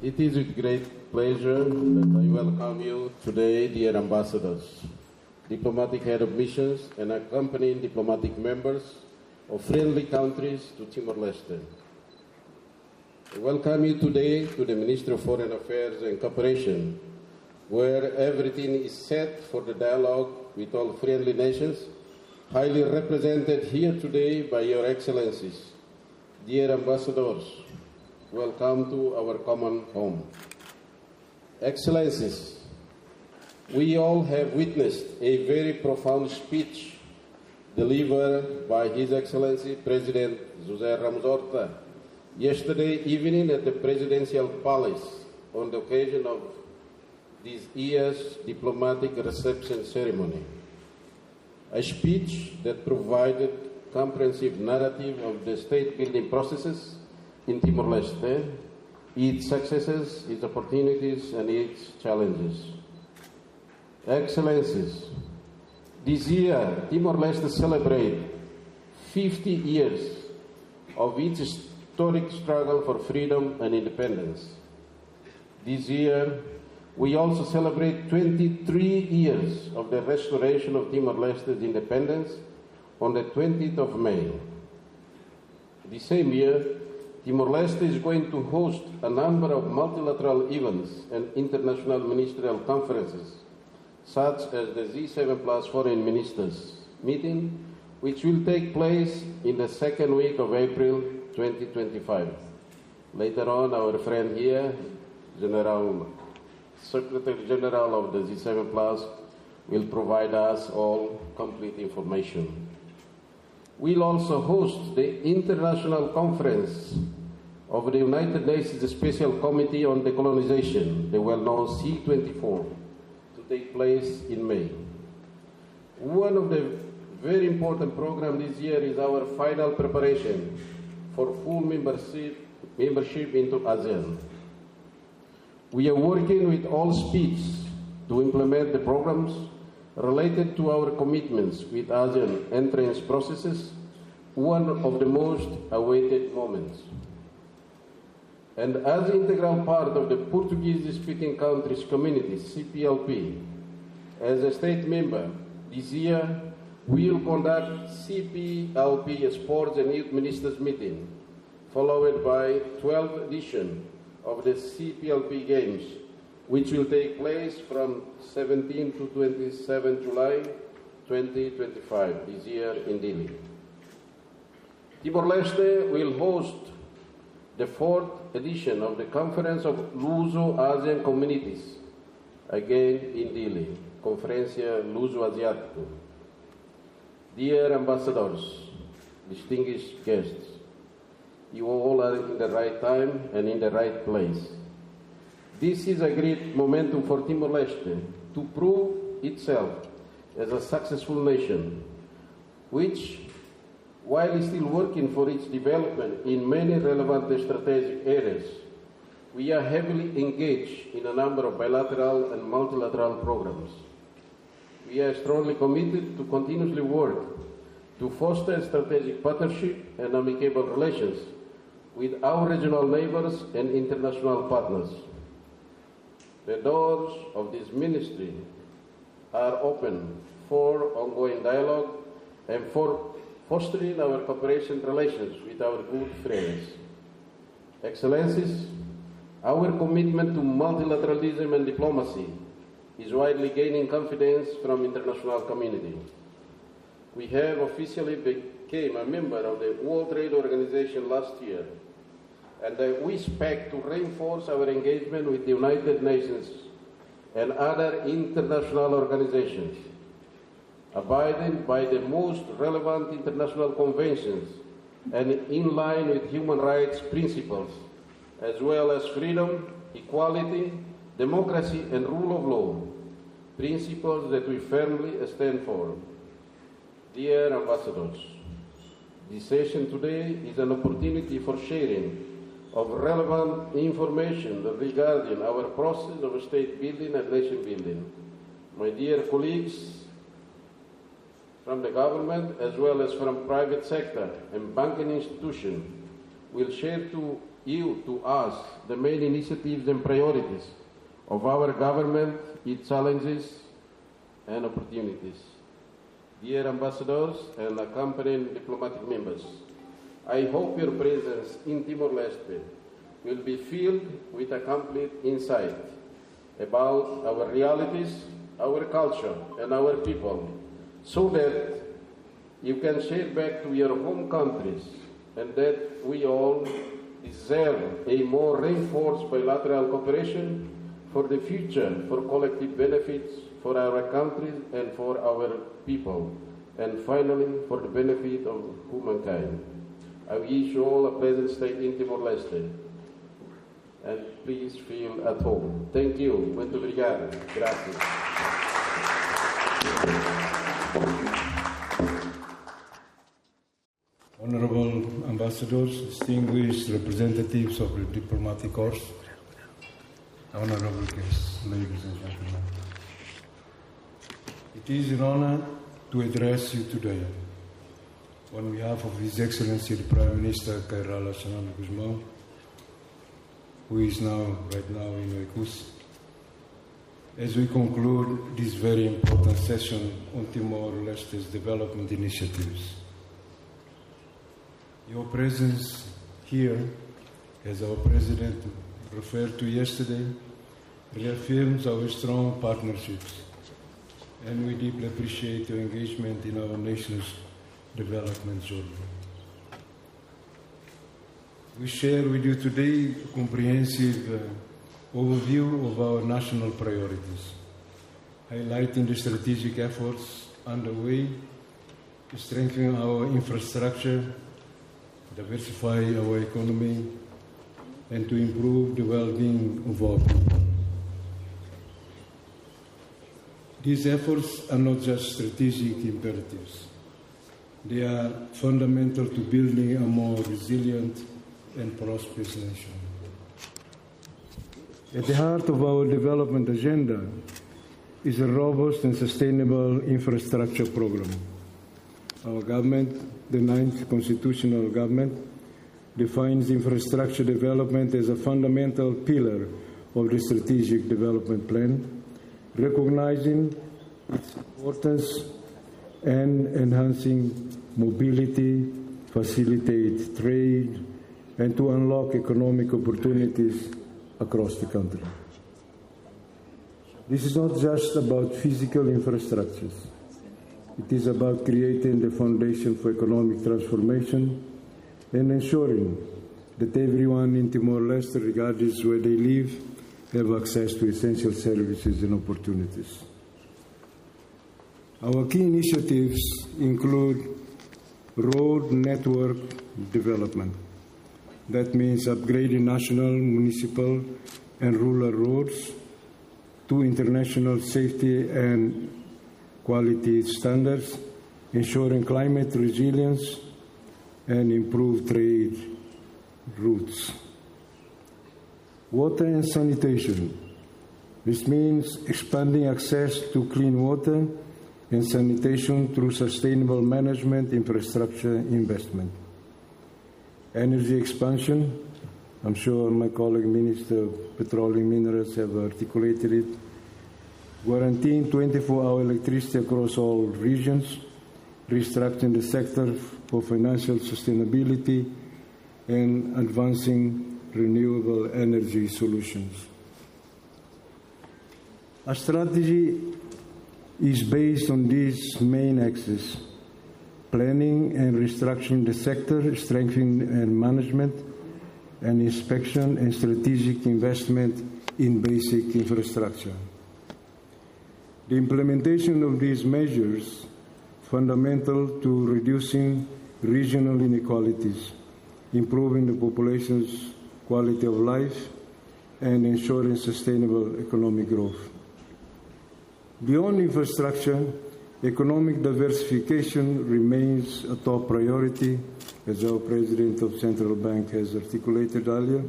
It is with great pleasure that I welcome you today, dear ambassadors, diplomatic head of missions, and accompanying diplomatic members of friendly countries to Timor-Leste. I welcome you today to the Ministry of Foreign Affairs and Cooperation, where everything is set for the dialogue with all friendly nations, highly represented here today by your excellencies. Dear ambassadors, welcome to our common home. Excellencies, we all have witnessed a very profound speech delivered by His Excellency President José Ramos Horta yesterday evening at the Presidential Palace on the occasion of this year's diplomatic reception ceremony. A speech that provided comprehensive narrative of the state-building processes in Timor-Leste, its successes, its opportunities, and its challenges. Excellencies, this year Timor-Leste celebrates 50 years of its historic struggle for freedom and independence. This year, we also celebrate 23 years of the restoration of Timor-Leste's independence on the 20th of May. The same year, Timor-Leste is going to host a number of multilateral events and international ministerial conferences, such as the G7+ Foreign Ministers meeting, which will take place in the second week of April 2025. Later on, our friend here, Secretary General of the G7+, will provide us all complete information. We'll also host the International Conference of the United Nations Special Committee on Decolonization, the well-known C24, to take place in May. One of the very important programs this year is our final preparation for full membership into ASEAN. We are working with all speeds to implement the programs related to our commitments with ASEAN entrance processes, one of the most awaited moments. And as an integral part of the Portuguese-speaking countries community, CPLP, as a state member, this year we will conduct CPLP Sports and Youth Ministers meeting, followed by 12th edition of the CPLP Games, which will take place from 17 to 27 July 2025, this year in Dili. Timor-Leste will host the 4th edition of the Conference of Luso-ASEAN Communities, again in Dili, Conferência Luso-Asiático. Dear ambassadors, distinguished guests, you all are in the right time and in the right place. This is a great momentum for Timor-Leste to prove itself as a successful nation, which, while still working for its development in many relevant strategic areas, we are heavily engaged in a number of bilateral and multilateral programs. We are strongly committed to continuously work to foster strategic partnership and amicable relations with our regional neighbors and international partners. The doors of this ministry are open for ongoing dialogue and for fostering our cooperation relations with our good friends. Excellencies, our commitment to multilateralism and diplomacy is widely gaining confidence from international community. We have officially became a member of the World Trade Organization last year, and we expect to reinforce our engagement with the United Nations and other international organizations, abiding by the most relevant international conventions and in line with human rights principles, as well as freedom, equality, democracy, and rule of law, principles that we firmly stand for. Dear Ambassadors, this session today is an opportunity for sharing of relevant information regarding our process of state building and nation building. My dear colleagues from the government as well as from private sector and banking institutions will share to us, the main initiatives and priorities of our government, its challenges and opportunities. Dear Ambassadors and accompanying diplomatic members, I hope your presence in Timor-Leste will be filled with a complete insight about our realities, our culture, and our people, so that you can share back to your home countries and that we all deserve a more reinforced bilateral cooperation for the future, for collective benefits for our countries and for our people, and finally for the benefit of humankind. I wish you all a pleasant stay in Timor-Leste, and please feel at home. Thank you. Muito obrigado. Gracias. Honorable Ambassadors, distinguished representatives of the diplomatic corps, honorable guests, ladies and gentlemen. It is an honor to address you today on behalf of His Excellency the Prime Minister 𝐾𝐲, who is right now in 𝐼𝐾𝐯, as we conclude this very important session on Timor-Leste's development initiatives. Your presence here, as our President referred to yesterday, reaffirms our strong partnerships, and we deeply appreciate your engagement in our nation's development journey. We share with you today a comprehensive overview of our national priorities, highlighting the strategic efforts underway to strengthen our infrastructure, diversify our economy, and to improve the well-being of our people. These efforts are not just strategic imperatives. They are fundamental to building a more resilient and prosperous nation. At the heart of our development agenda is a robust and sustainable infrastructure program. Our government, the 9th constitutional government, defines infrastructure development as a fundamental pillar of the strategic development plan, recognizing its importance and enhancing mobility, facilitate trade, and to unlock economic opportunities across the country. This is not just about physical infrastructures. It is about creating the foundation for economic transformation and ensuring that everyone in Timor-Leste, regardless where they live, have access to essential services and opportunities. Our key initiatives include road network development. That means upgrading national, municipal, and rural roads to international safety and quality standards, ensuring climate resilience and improved trade routes. Water and sanitation. This means expanding access to clean water and sanitation through sustainable management infrastructure investment. Energy expansion. I'm sure my colleague Minister of Petroleum Minerals have articulated it. Guaranteeing 24-hour electricity across all regions, restructuring the sector for financial sustainability, and advancing renewable energy solutions. Our strategy is based on these main axes: planning and restructuring the sector, strengthening and management, and inspection and strategic investment in basic infrastructure. The implementation of these measures fundamental to reducing regional inequalities, improving the population's quality of life, and ensuring sustainable economic growth. Beyond infrastructure, economic diversification remains a top priority, as our President of Central Bank has articulated earlier.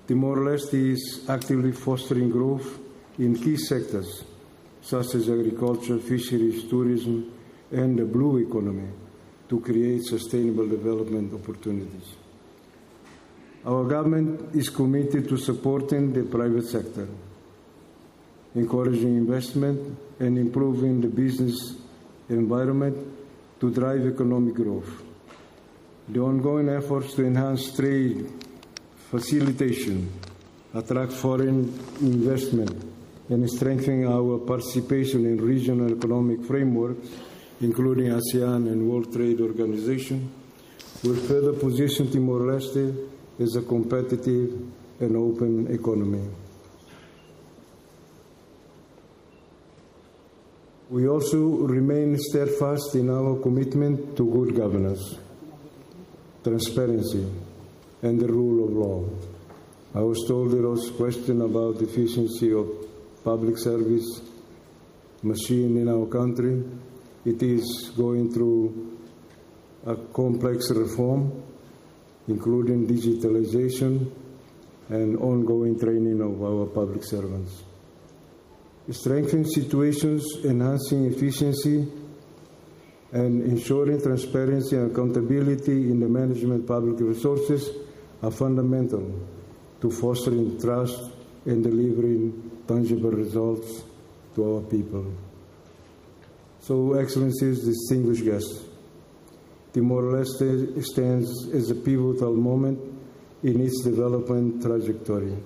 Timor-Leste is actively fostering growth in key sectors such as agriculture, fisheries, tourism, and the blue economy to create sustainable development opportunities. Our government is committed to supporting the private sector, encouraging investment and improving the business environment to drive economic growth. The ongoing efforts to enhance trade facilitation, attract foreign investment, and strengthen our participation in regional economic frameworks, including ASEAN and World Trade Organization, will further position Timor-Leste as a competitive and open economy. We also remain steadfast in our commitment to good governance, transparency, and the rule of law. I was told there was a question about the efficiency of public service machine in our country. It is going through a complex reform, including digitalization and ongoing training of our public servants. Strengthening situations, enhancing efficiency, and ensuring transparency and accountability in the management of public resources are fundamental to fostering trust and delivering tangible results to our people. So, Excellencies, distinguished guests, Timor-Leste stands as a pivotal moment in its development trajectory.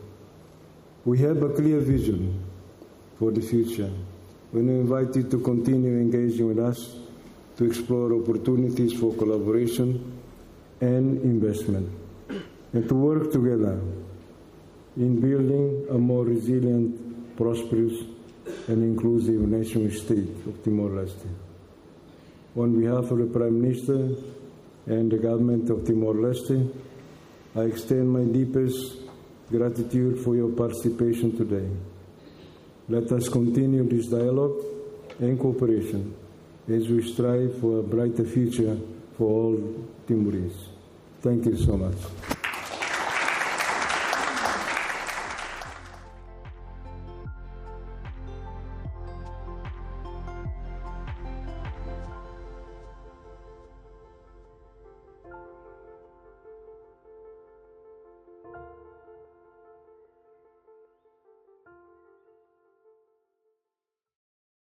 We have a clear vision for the future. We invite you to continue engaging with us to explore opportunities for collaboration and investment, and to work together in building a more resilient, prosperous, and inclusive nation state of Timor-Leste. On behalf of the Prime Minister and the Government of Timor-Leste, I extend my deepest gratitude for your participation today. Let us continue this dialogue and cooperation as we strive for a brighter future for all Timorese. Thank you so much.